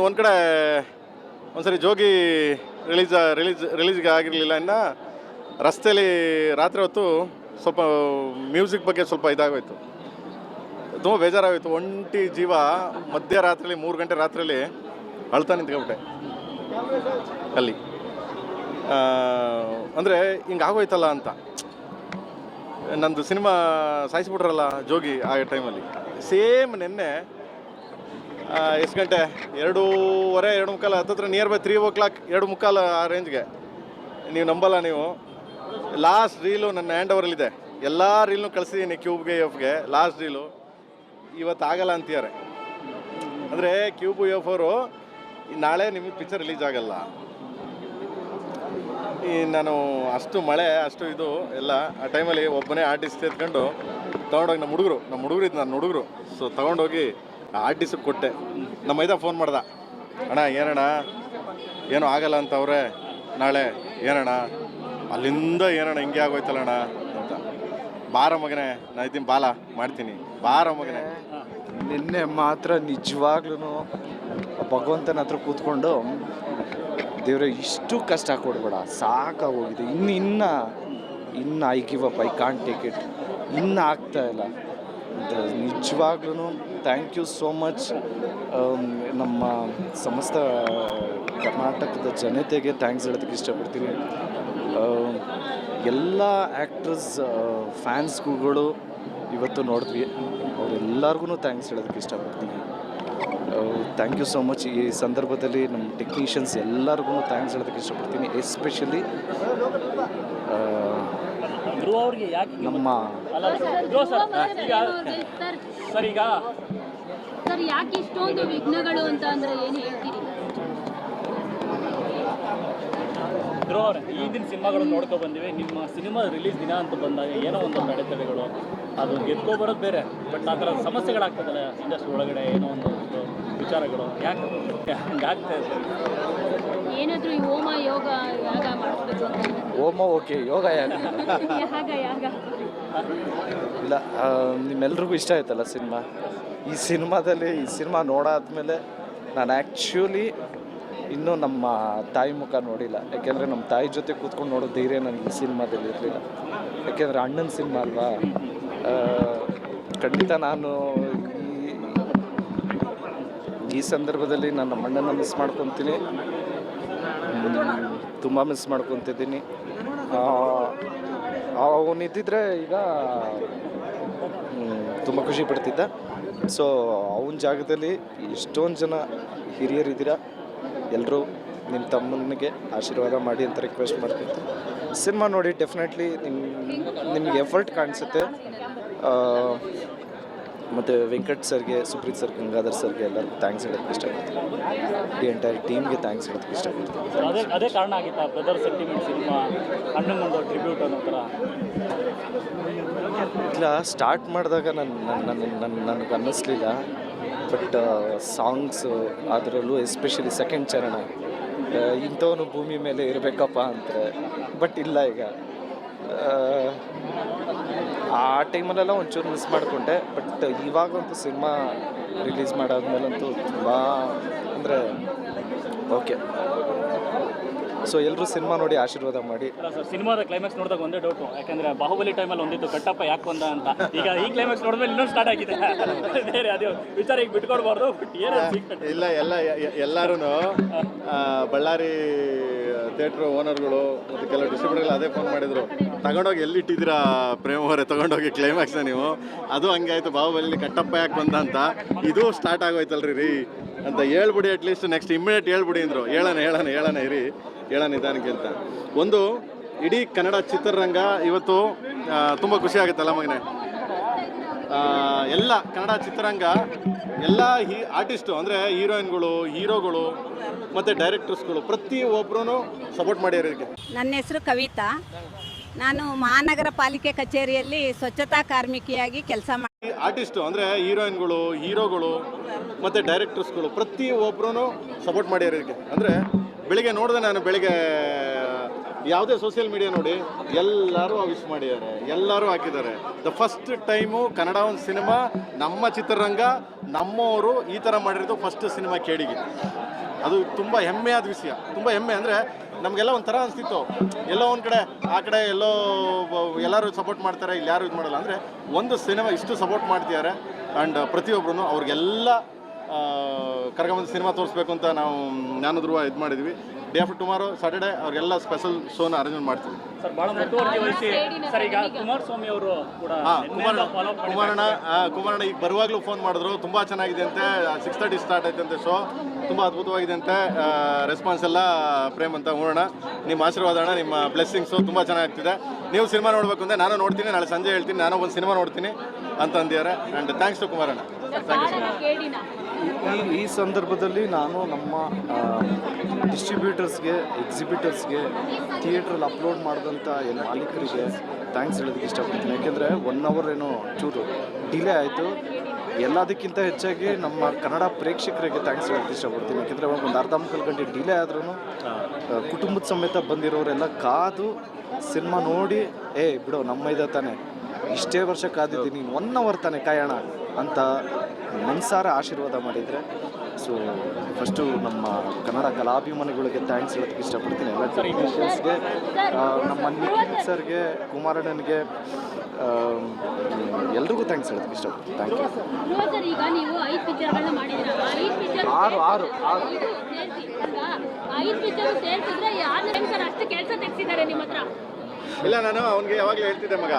ಒಂದು ಕಡೆ ಒಂದ್ಸರಿ ಜೋಗಿ ರಿಲೀಸ್ಗೆ ಆಗಿರಲಿಲ್ಲ. ಇನ್ನು ರಸ್ತೆಯಲ್ಲಿ ರಾತ್ರಿ ಹೊತ್ತು ಸ್ವಲ್ಪ ಮ್ಯೂಸಿಕ್ ಬಗ್ಗೆ ಸ್ವಲ್ಪ ಇದಾಗೋಯ್ತು, ತುಂಬ ಬೇಜಾರಾಗೋಯ್ತು. ಒಂಟಿ ಜೀವ ಮಧ್ಯರಾತ್ರಿಲಿ 3 ಗಂಟೆ ರಾತ್ರಿಯಲ್ಲಿ ಅಳ್ತಾ ನಿಂತ್ಕೊಬಿಟ್ಟೆ ಅಲ್ಲಿ. ಅಂದರೆ ಹಿಂಗೆ ಆಗೋಯ್ತಲ್ಲ ಅಂತ. ನಂದು ಸಿನಿಮಾ ಸಾಯಿಸ್ಬಿಟ್ರಲ್ಲ ಜೋಗಿ ಆ ಟೈಮಲ್ಲಿ. ಸೇಮ್ ನಿನ್ನೆ ಎಷ್ಟು ಗಂಟೆ 2:15 2:45 ಹತ್ತತ್ರ ನಿಯರ್ ಬೈ 3 o'clock 2:45 ಆ ರೇಂಜ್ಗೆ. ನೀವು ನಂಬಲ್ಲ ನೀವು. ಲಾಸ್ಟ್ ರೀಲು ನನ್ನ ಹ್ಯಾಂಡ್ ಓವರಲ್ಲಿದೆ. ಎಲ್ಲ ರೀಲ್ನು ಕಳಿಸಿದ್ದೀನಿ ಕ್ಯೂಬ್ಗೆ ಎಫ್ಗೆ. ಲಾಸ್ಟ್ ರೀಲು ಇವತ್ತು ಆಗಲ್ಲ ಅಂತಿದ್ದಾರೆ. ಅಂದರೆ ಕ್ಯೂಬು ಎಫ್ ಅವರು ನಾಳೆ ನಿಮಗೆ ಪಿಕ್ಚರ್ ರಿಲೀಸ್ ಆಗಲ್ಲ. ನಾನು ಅಷ್ಟು ಮಳೆ ಅಷ್ಟು ಇದು ಎಲ್ಲ ಆ ಟೈಮಲ್ಲಿ ಒಬ್ಬನೇ ಆರ್ಟಿಸ್ಟ್ ಎತ್ಕೊಂಡು ತೊಗೊಂಡೋಗಿ ನಮ್ಮ ಹುಡುಗರು ಇದ್ದು ನನ್ನ ಹುಡುಗರು. ಸೊ ತೊಗೊಂಡೋಗಿ ಆರ್ಟಿಸ್ಟಿಗೆ ಕೊಟ್ಟೆ. ನಮ್ಮ ಮೈದ ಫೋನ್ ಮಾಡ್ದ, ಅಣ್ಣ ಏನಣ್ಣ ಏನೋ ಆಗಲ್ಲ ಅಂತ ಅವ್ರೆ ನಾಳೆ, ಏನಣ್ಣ ಅಲ್ಲಿಂದ ಏನಣ್ಣ ಹಿಂಗೆ ಆಗೋಯ್ತಲ್ಲಣ್ಣ ಅಂತ. ಬಾರ ಮಗನೇ ನಾ ಇದ್ದೀನಿ, ಬಾಲ ಮಾಡ್ತೀನಿ, ಬಾರ ಮಗನೇ. ನಿನ್ನೆ ಮಾತ್ರ ನಿಜವಾಗ್ಲೂ ಭಗವಂತನ ಹತ್ರ ಕೂತ್ಕೊಂಡು ದೇವ್ರೆ ಇಷ್ಟು ಕಷ್ಟ ಕೊಡ್ಬೇಡ, ಸಾಕಾಗೋಗಿದೆ, ಇನ್ನು I give up, I can't take it, ಇನ್ನು ಆಗ್ತಾ ಇಲ್ಲ ಅಂತ. ನಿಜವಾಗ್ಲೂ ಥ್ಯಾಂಕ್ ಯು ಸೋ ಮಚ್. ನಮ್ಮ ಸಮಸ್ತ ಕರ್ನಾಟಕದ ಜನತೆಗೆ ಥ್ಯಾಂಕ್ಸ್ ಹೇಳೋದಕ್ಕೆ ಇಷ್ಟಪಡ್ತೀನಿ. ಎಲ್ಲ ಆ್ಯಕ್ಟರ್ಸ್ ಫ್ಯಾನ್ಸ್ಗಳು ಇವತ್ತು ನೋಡಿದ್ವಿ, ಅವರೆಲ್ಲರಿಗೂ ಥ್ಯಾಂಕ್ಸ್ ಹೇಳೋದಕ್ಕೆ ಇಷ್ಟಪಡ್ತೀನಿ. Thank you so much. ಈ ಸಂದರ್ಭದಲ್ಲಿ ನಮ್ಮ ಟೆಕ್ನಿಷಿಯನ್ಸ್ ಎಲ್ಲರಿಗೂ ಥ್ಯಾಂಕ್ಸ್ ಹೇಳೋದಕ್ಕೆ ಇಷ್ಟಪಡ್ತೀನಿ. ಎಸ್ಪೆಷಲಿ ನಮ್ಮ ಸರ್ ಯಾಕೆ ಇಷ್ಟೊಂದು ವಿಘ್ನಗಳು ಅಂತ ಅಂದ್ರೆ ಏನು ಹೇಳ್ತೀರಿ? ಈ ದಿನ ಸಿನಿಮಾಗಳು ನೋಡ್ಕೊ ಬಂದಿವೆ. ನಿಮ್ಮ ಸಿನಿಮಾ ರಿಲೀಸ್ ದಿನ ಅಂತ ಬಂದಾಗ ಏನೋ ಒಂದು ಅಡೆತಡೆಗಳು, ಅದು ಗೆದ್ಕೊ ಬರೋದು ಬೇರೆ, ಬಟ್ ಆ ಥರ ಸಮಸ್ಯೆಗಳಾಗ್ತದಲ್ಲ ಇಂಡಸ್ಟ್ರಿ ಒಳಗಡೆ, ಏನೋ ಒಂದು ವಿಚಾರಗಳು ಯಾಕೆ ಹಂಗಾಗ್ತಾ ಇದೆ? ಏನಾದರೂ ಈ ಹೋಮ ಯೋಗ ಯಾಗ ಮಾಡಿಸ್ಬೇಕು ಅಂತ. ಹೋಮ ಓಕೆ, ಯೋಗ ಯಾಗ ಇಲ್ಲ. ನಿಮ್ಮೆಲ್ರಿಗೂ ಇಷ್ಟ ಆಯ್ತಲ್ಲ ಸಿನಿಮಾ. ಈ ಸಿನಿಮಾ ನೋಡಾದ್ಮೇಲೆ ನಾನು ಆ್ಯಕ್ಚುಲಿ ಇನ್ನೂ ನಮ್ಮ ತಾಯಿ ಮುಖ ನೋಡಿಲ್ಲ. ಯಾಕೆಂದರೆ ನಮ್ಮ ತಾಯಿ ಜೊತೆ ಕೂತ್ಕೊಂಡು ನೋಡೋ ಧೈರ್ಯ ನನಗೆ ಈ ಸಿನಿಮಾದಲ್ಲಿ ಇರಲಿಲ್ಲ. ಯಾಕೆಂದರೆ ಅಣ್ಣನ ಸಿನಿಮಾ ಅಲ್ವಾ. ಖಂಡಿತ ನಾನು ಈ ಸಂದರ್ಭದಲ್ಲಿ ನನ್ನ ಅಣ್ಣನ ಮಿಸ್ ಮಾಡ್ಕೊತೀನಿ, ತುಂಬ ಮಿಸ್ ಮಾಡ್ಕೊತಿದ್ದೀನಿ. ಅವನಿದ್ದಿದ್ರೆ ಈಗ ತುಂಬ ಖುಷಿ ಪಡ್ತಿದ್ದ. ಸೊ ಅವನ ಜಾಗದಲ್ಲಿ ಎಷ್ಟೊಂದು ಜನ ಹಿರಿಯರಿದ್ದೀರ, ಎಲ್ಲರೂ ನಿಮ್ಮ ತಮ್ಮನಿಗೆ ಆಶೀರ್ವಾದ ಮಾಡಿ ಅಂತ ರಿಕ್ವೆಸ್ಟ್ ಮಾಡ್ತೀನಿ. ಸಿನಿಮಾ ನೋಡಿ ಡೆಫಿನೆಟ್ಲಿ ನಿಮಗೆ ಎಫರ್ಟ್ ಕಾಣಿಸುತ್ತೆ. ಮತ್ತು ವೆಂಕಟ್ ಸರ್ಗೆ, ಸುಪ್ರೀತ್ ಸರ್, ಗಂಗಾಧರ್ ಸರ್ಗೆ ಎಲ್ಲರಿಗೂ ಥ್ಯಾಂಕ್ಸ್ ಹೇಳೋಕ್ಕೆ ಇಷ್ಟಪಡ್ತೀನಿ. ಈ ಎಂಟೈರ್ ಟೀಮ್ಗೆ ಥ್ಯಾಂಕ್ಸ್ ಹೇಳೋಕ್ಕೆ ಇಷ್ಟಪಡ್ತೀನಿ. ಅದೇ ಕಾರಣ ಆಗಿತ್ತಾ ಬ್ರದರ್ ಸೆಂಟಿಮೆಂಟ್ ಸಿನಿಮಾ ಅಣ್ಣಂಗೊಂದು ಟ್ರಿಬ್ಯೂಟ್ ಅನ್ನೋ ಥರ? ಇಲ್ಲ, ಸ್ಟಾರ್ಟ್ ಮಾಡಿದಾಗ ನನಗೆ ಅನ್ನಿಸ್ಲಿಲ್ಲ. ಬಟ್ ಸಾಂಗ್ಸು, ಅದರಲ್ಲೂ ಎಸ್ಪೆಷಲಿ ಸೆಕೆಂಡ್ ಚರಣ, ಇಂಥವನು ಭೂಮಿ ಮೇಲೆ ಇರಬೇಕಪ್ಪ ಅಂತಾರೆ. ಬಟ್ ಇಲ್ಲ, ಈಗ ಆ ಟೈಮಲ್ಲೆಲ್ಲ ಒಂಚೂರು ಮಿಸ್ ಮಾಡಿಕೊಂಡೆ. ಬಟ್ ಇವಾಗಂತೂ ಸಿನಿಮಾ ರಿಲೀಸ್ ಮಾಡಾದ್ಮೇಲಂತೂ ತುಂಬ ಅಂದರೆ ಓಕೆ. ಸೊ ಎಲ್ಲರೂ ಸಿನಿಮಾ ನೋಡಿ ಆಶೀರ್ವಾದ ಮಾಡಿ. ಸರ್, ಸಿನಿಮಾದ ಕ್ಲೈಮ್ಯಾಕ್ಸ್ ನೋಡಿದಾಗ ಒಂದೇ ಡೌಟು, ಯಾಕಂದರೆ ಬಾಹುಬಲಿ ಟೈಮಲ್ಲಿ ಒಂದಿತ್ತು ಕಟ್ಟಪ್ಪ ಯಾಕೆ ಬಂದ ಅಂತ. ಈಗ ಈ ಕ್ಲೈಮ್ಯಾಕ್ಸ್ ನೋಡಿದ್ಮೇಲೆ ಇನ್ನೊಂದು ಸ್ಟಾರ್ಟ್ ಆಗಿದೆ. ಬೇರೆ ಅದೇ ವಿಚಾರ ಈಗ ಬಿಟ್ಕೊಡ್ಬಾರ್ದು. ಬಟ್ ಇಲ್ಲ, ಎಲ್ಲರೂ ಬಳ್ಳಾರಿ ಥಿಯೇಟ್ರ್ ಓನರ್ಗಳು ಮತ್ತು ಕೆಲವು ಡಿಸ್ಟ್ರಿಬ್ಯೂಟರ್ಗಳು ಅದೇ ಫೋನ್ ಮಾಡಿದರು, ತಗೊಂಡೋಗಿ ಎಲ್ಲಿಟ್ಟಿದ್ದೀರಾ ಪ್ರೇಮ್ ಅವರೇ, ತಗೊಂಡೋಗಿ ಕ್ಲೈಮ್ಯಾಕ್ಸ್ನ ನೀವು. ಅದು ಹಂಗೆ ಆಯಿತು, ಬಾಹುಬಲಿ ಕಟ್ಟಪ್ಪ ಯಾಕೆ ಬಂದ ಅಂತ. ಇದು ಸ್ಟಾರ್ಟ್ ಆಗೋಯ್ತಲ್ರಿ ಅಂತ ಹೇಳ್ಬಿಡಿ, ಅಟ್ಲೀಸ್ಟ್ ನೆಕ್ಸ್ಟ್ ಇಮ್ಮಿಡಿಯೇಟ್ ಹೇಳ್ಬಿಡಿ ಅಂದರು. ಹೇಳೋಣ ಇರಿ, ಹೇಳೋಣ ನಿಧಾನಕ್ಕೆ ಅಂತ. ಒಂದು ಇಡೀ ಕನ್ನಡ ಚಿತ್ರರಂಗ ಇವತ್ತು ತುಂಬ ಖುಷಿ ಆಗುತ್ತಲ್ಲ ಮಗನೇ. ಎಲ್ಲ ಕನ್ನಡ ಚಿತ್ರರಂಗ ಎಲ್ಲ ಆರ್ಟಿಸ್ಟು ಅಂದರೆ ಹೀರೋಗಳು ಮತ್ತು ಡೈರೆಕ್ಟರ್ಸ್ಗಳು ಪ್ರತಿಯೊಬ್ಬರೂ ಸಪೋರ್ಟ್ ಮಾಡ್ಯಾರ ಇದಕ್ಕೆ. ನನ್ನ ಹೆಸರು ಕವಿತಾ. ನಾನು ಮಹಾನಗರ ಪಾಲಿಕೆ ಕಚೇರಿಯಲ್ಲಿ ಸ್ವಚ್ಛತಾ ಕಾರ್ಮಿಕಿಯಾಗಿ ಕೆಲಸ ಮಾಡಿ. ಆರ್ಟಿಸ್ಟು ಅಂದರೆ ಹೀರೋಗಳು ಮತ್ತು ಡೈರೆಕ್ಟರ್ಸ್ಗಳು ಪ್ರತಿಯೊಬ್ಬರೂ ಸಪೋರ್ಟ್ ಮಾಡ್ಯಾರ ಇದಕ್ಕೆ. ಅಂದರೆ ಬೆಳಿಗ್ಗೆ ನೋಡಿದೆ ನಾನು, ಬೆಳಿಗ್ಗೆ ಯಾವುದೇ ಸೋಷಿಯಲ್ ಮೀಡಿಯಾ ನೋಡಿ ಎಲ್ಲರೂ ವಿಶ್ ಮಾಡಿದ್ದಾರೆ, ಎಲ್ಲರೂ ಹಾಕಿದ್ದಾರೆ. ದ ಫಸ್ಟ್ ಟೈಮು ಕನ್ನಡ ಒಂದು ಸಿನಿಮಾ ನಮ್ಮ ಚಿತ್ರರಂಗ ನಮ್ಮವರು ಈ ಥರ ಮಾಡಿರೋದು ಫಸ್ಟ್ ಸಿನಿಮಾ ಕೇಡಿಗೆ. ಅದು ತುಂಬ ಹೆಮ್ಮೆಯಾದ ವಿಷಯ. ತುಂಬ ಹೆಮ್ಮೆ ಅಂದರೆ ನಮಗೆಲ್ಲ ಒಂಥರ ಅನಿಸ್ತಿತ್ತು, ಎಲ್ಲೋ ಒಂದು ಕಡೆ ಆ ಕಡೆ ಎಲ್ಲೋ ಎಲ್ಲರೂ ಸಪೋರ್ಟ್ ಮಾಡ್ತಾರೆ, ಇಲ್ಲಿ ಯಾರು ಇದು ಮಾಡಲ್ಲ. ಅಂದರೆ ಒಂದು ಸಿನಿಮಾ ಇಷ್ಟು ಸಪೋರ್ಟ್ ಮಾಡ್ತಿದ್ದಾರೆ. ಆ್ಯಂಡ್ ಪ್ರತಿಯೊಬ್ಬರೂ ಅವ್ರಿಗೆಲ್ಲ ಕರ್ಕೊಂಬಂದು ಸಿನಿಮಾ ತೋರಿಸ್ಬೇಕು ಅಂತ ನಾವು ಜ್ಞಾನಧ್ರುವ ಇದು ಮಾಡಿದ್ವಿ. ಡೇ ಆಫ್ಟರ್ ಟುಮಾರೋ ಸಾಟರ್ಡೆ ಅವ್ರಿಗೆಲ್ಲ ಸ್ಪೆಷಲ್ ಶೋನ ಅರೇಂಜ್ ಮಾಡ್ತೀವಿ. ಸರ್ ಭಾಳ ಮುತುವರ್ಜಿ ವಹಿಸಿ ಸರ್ ಈಗ ಕುಮಾರಸ್ವಾಮಿ ಅವರು ಕೂಡ ಕುಮಾರಣ್ಣ ಈಗ ಬರುವಾಗಲೂ ಫೋನ್ ಮಾಡಿದ್ರು, ತುಂಬ ಚೆನ್ನಾಗಿದೆ ಅಂತೆ, 6:30 ಸ್ಟಾರ್ಟ್ ಆಯ್ತಂತೆ ಶೋ, ತುಂಬ ಅದ್ಭುತವಾಗಿದೆ ಅಂತೆ. ರೆಸ್ಪಾನ್ಸ್ ಎಲ್ಲ ಪ್ರೇಮ್ ಅಂತ. ನೋಡೋಣ, ನಿಮ್ಮ ಆಶೀರ್ವಾದ ಅಣ್ಣ, ನಿಮ್ಮ ಬ್ಲೆಸ್ಸಿಂಗ್ಸು ತುಂಬ ಚೆನ್ನಾಗ್ತಿದೆ. ನೀವು ಸಿನಿಮಾ ನೋಡಬೇಕು ಅಂದರೆ ನಾನು ನೋಡ್ತೀನಿ, ನಾಳೆ ಸಂಜೆ ಹೇಳ್ತೀನಿ, ನಾನು ಒಂದು ಸಿನಿಮಾ ನೋಡ್ತೀನಿ ಅಂತ ಅಂದಿದ್ದಾರೆ. ಆ್ಯಂಡ್ ಥ್ಯಾಂಕ್ಸ್ ಟು ಕುಮಾರಣ್ಣ. ಈ ಸಂದರ್ಭದಲ್ಲಿ ನಾನು ನಮ್ಮ ಡಿಸ್ಟ್ರಿಬ್ಯೂಟರ್ಸ್ಗೆ, ಎಕ್ಸಿಬಿಟರ್ಸ್ಗೆ, ಥಿಯೇಟ್ರಲ್ಲಿ ಅಪ್ಲೋಡ್ ಮಾಡಿದಂಥ ಎಲ್ಲ ಮಾಲೀಕರಿಗೆ ಥ್ಯಾಂಕ್ಸ್ ಹೇಳೋದಕ್ಕೆ ಇಷ್ಟಪಡ್ತೀನಿ. ಯಾಕೆಂದರೆ 1 hour ಏನೋ ಚೂರು ಡಿಲೇ ಆಯಿತು. ಎಲ್ಲದಕ್ಕಿಂತ ಹೆಚ್ಚಾಗಿ ನಮ್ಮ ಕನ್ನಡ ಪ್ರೇಕ್ಷಕರಿಗೆ ಥ್ಯಾಂಕ್ಸ್ ಹೇಳೋಕ್ಕೆ ಇಷ್ಟಪಡ್ತೀನಿ. ಯಾಕೆಂದರೆ ಒಂದು ಅರ್ಧ ಮುಕ್ಕಾಲು ಗಂಟೆ ಡಿಲೇ ಆದ್ರೂ ಕುಟುಂಬದ ಸಮೇತ ಬಂದಿರೋರೆಲ್ಲ ಕಾದು ಸಿನಿಮಾ ನೋಡಿ, ಬಿಡೋ ನಮ್ಮ ಇದೆ ತಾನೆ, ಇಷ್ಟೇ ವರ್ಷ ಕಾದಿದ್ದೀನಿ, 1 hour ತಾನೆ ಕಾಯೋಣ ಅಂತ ಮನಸಾರ ಆಶೀರ್ವಾದ ಮಾಡಿದರೆ. ಸೊ ಫಸ್ಟು ನಮ್ಮ ಕನ್ನಡ ಕಲಾಭಿಮಾನಿಗಳಿಗೆ ಥ್ಯಾಂಕ್ಸ್ ಹೇಳೋದಕ್ಕೆ ಇಷ್ಟಪಡ್ತೀನಿ. ಎಲ್ಲ ಟೆಕ್ನಿಷಿಯನ್ಸ್ಗೆ, ನಮ್ಮ ನಿಖಿಲ್ ಸರ್ಗೆ, ಕುಮಾರಣ್ಣನಿಗೆ, ಎಲ್ರಿಗೂ ಥ್ಯಾಂಕ್ಸ್ ಹೇಳೋದಕ್ಕೆ ಇಷ್ಟಪಡ್ತೀನಿ. Thank you. ಸರ್, ಈಗ ನೀವು 5 ಪಿಕ್ಚರ್ಗಳನ್ನ ಮಾಡಿದ್ದೀರಾ, 5 ಪಿಕ್ಚರ್ ಆರು ಸೇರಿಸಿ ಅಲ್ವಾ? 5 ಪಿಕ್ಚರ್ ಸೇರಿಸಿದ್ರೆ ಯಾರು ಸರ್ ಅಷ್ಟು ಕೆಲಸ ತೆಗೆಸಿದ್ದಾರೆ ನಿಮ್ಮ ಹತ್ರ? ಇಲ್ಲ, ನಾನು ಅವನಿಗೆ ಯಾವಾಗಲೂ ಹೇಳ್ತಿದ್ದೆ, ಮಗ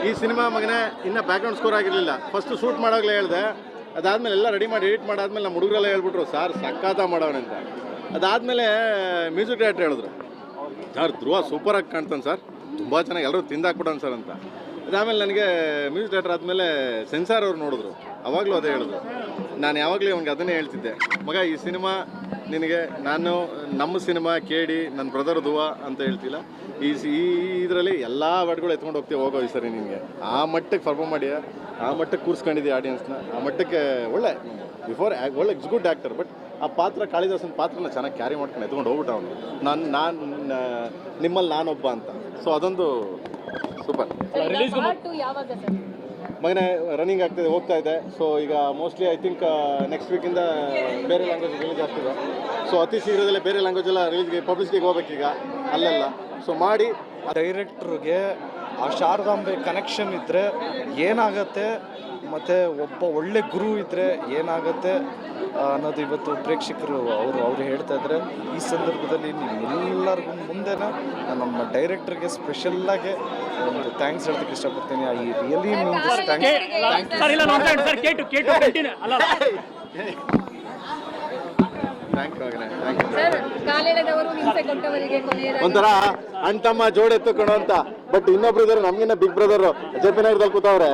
ಈ ಸಿನಿಮಾ ಮಗನೇ ಇನ್ನೂ ಬ್ಯಾಕ್ಗ್ರೌಂಡ್ ಸ್ಕೋರ್ ಆಗಿರಲಿಲ್ಲ. ಫಸ್ಟು ಶೂಟ್ ಮಾಡೋವಾಗಲೇ ಹೇಳಿದೆ. ಅದಾದಮೇಲೆ ಎಲ್ಲ ರೆಡಿ ಮಾಡಿ ಎಡಿಟ್ ಮಾಡಾದ್ಮೇಲೆ ನಮ್ಮ ಹುಡುಗರೆಲ್ಲ ಹೇಳ್ಬಿಟ್ರು, ಸರ್ ಸಖಾತ ಮಾಡೋಣ ಅಂತ. ಅದಾದಮೇಲೆ ಮ್ಯೂಸಿಕ್ ಡೈರೆಕ್ಟರ್ ಹೇಳಿದ್ರು, ಸರ್ ಧ್ರುವ ಸೂಪರಾಗಿ ಕಾಣ್ತಾನೆ ಸರ್, ತುಂಬ ಚೆನ್ನಾಗಿ ಎಲ್ಲರೂ ತಿಂದಾಕ್ಬಿಡೋಣ ಸರ್ ಅಂತ. ಅದಾದಮೇಲೆ ನನಗೆ ಮ್ಯೂಸಿಕ್ ಡೈರೆಕ್ಟರ್ ಆದಮೇಲೆ ಸೆನ್ಸಾರ್ ಅವ್ರು ನೋಡಿದ್ರು, ಅವಾಗಲೂ ಅದೇ ಹೇಳಿದ್ರು. ನಾನು ಯಾವಾಗಲೂ ಅವ್ನಿಗೆ ಅದನ್ನೇ ಹೇಳ್ತಿದ್ದೆ, ಮಗ ಈ ಸಿನಿಮಾ ನಿನಗೆ ನಾನು ನಮ್ಮ ಸಿನಿಮಾ ಕೇಳಿ ನನ್ನ ಬ್ರದರ್ ಧ್ರುವ ಅಂತ ಹೇಳ್ತಿಲ್ಲ, ಈ ಇದರಲ್ಲಿ ಎಲ್ಲ ವರ್ಡ್ಗಳು ಎತ್ಕೊಂಡು ಹೋಗೋ ಈ ಸರಿ ನಿನಗೆ ಆ ಮಟ್ಟಕ್ಕೆ ಪರ್ಫಾರ್ಮ್ ಮಾಡಿ, ಆ ಮಟ್ಟಕ್ಕೆ ಕೂರಿಸ್ಕೊಂಡಿದ್ದೆ ಆಡಿಯನ್ಸ್ನ, ಆ ಮಟ್ಟಕ್ಕೆ ಒಳ್ಳೆ ಒಳ್ಳೆ ಗುಡ್ ಆ್ಯಕ್ಟರ್. ಬಟ್ ಆ ಪಾತ್ರ, ಕಾಳಿದಾಸನ ಪಾತ್ರನ ಚೆನ್ನಾಗಿ ಕ್ಯಾರಿ ಮಾಡ್ಕೊಂಡು ಎತ್ಕೊಂಡು ಹೋಗ್ಬಿಟ್ಟು ಅವನು, ನಾನು ನಿಮ್ಮಲ್ಲಿ ನಾನೊಬ್ಬ ಅಂತ. ಸೊ ಅದೊಂದು ಸೂಪರ್. ಮಗನೇ ರನ್ನಿಂಗ್ ಆಗ್ತಿದೆ, ಹೋಗ್ತಾ ಇದೆ. ಸೊ ಈಗ ಮೋಸ್ಟ್ಲಿ ಐ ಥಿಂಕ್ ನೆಕ್ಸ್ಟ್ ವೀಕಿಂದ ಬೇರೆ ಲ್ಯಾಂಗ್ವೇಜ್ ರಿಲೀಸ್ ಆಗ್ತಿದೆ. ಸೊ ಅತಿ ಶೀಘ್ರದಲ್ಲೇ ಬೇರೆ ಲ್ಯಾಂಗ್ವೇಜೆಲ್ಲ ರಿಲೀಸ್ಗೆ ಪಬ್ಲಿಷ್ಗೆ ಹೋಗ್ಬೇಕೀಗ ಅಲ್ಲೆಲ್ಲ. ಸೊ ಮಾಡಿ ಡೈರೆಕ್ಟ್ರಿಗೆ ಆ ಶಾರದಾಂಬೆ ಕನೆಕ್ಷನ್ ಇದ್ದರೆ ಏನಾಗತ್ತೆ, ಮತ್ತು ಒಬ್ಬ ಒಳ್ಳೆ ಗುರು ಇದ್ದರೆ ಏನಾಗತ್ತೆ ಅನ್ನೋದು ಇವತ್ತು ಪ್ರೇಕ್ಷಕರು ಅವರು ಹೇಳ್ತಾ ಇದ್ದಾರೆ. ಈ ಸಂದರ್ಭದಲ್ಲಿ ನಿಮ್ಮೆಲ್ಲರಿಗೂ ಮುಂದೆ ನಮ್ಮ ಡೈರೆಕ್ಟರ್ಗೆ ಸ್ಪೆಷಲ್ಲಾಗಿ ಒಂದು ಥ್ಯಾಂಕ್ಸ್ ಹೇಳೋದಕ್ಕೆ ಇಷ್ಟಪಡ್ತೀನಿ. ಐ ರಿಯಲಿ ಮೀನ್ಸ್ ಒಂಥರ ಅಣ್ಣ ತಮ್ಮ ಜೋಡಿ ಎತ್ತುಕೊಡೋ ಅಂತ. ಬಟ್ ಇನ್ನೊಬ್ರು ಇದಾರೆ ನಮ್ಗಿನ್ನ ಬಿಗ್ ಬ್ರದರ್, ಜೆಪಿನಗರದಲ್ಲಿ ಕೂತವ್ರೆ.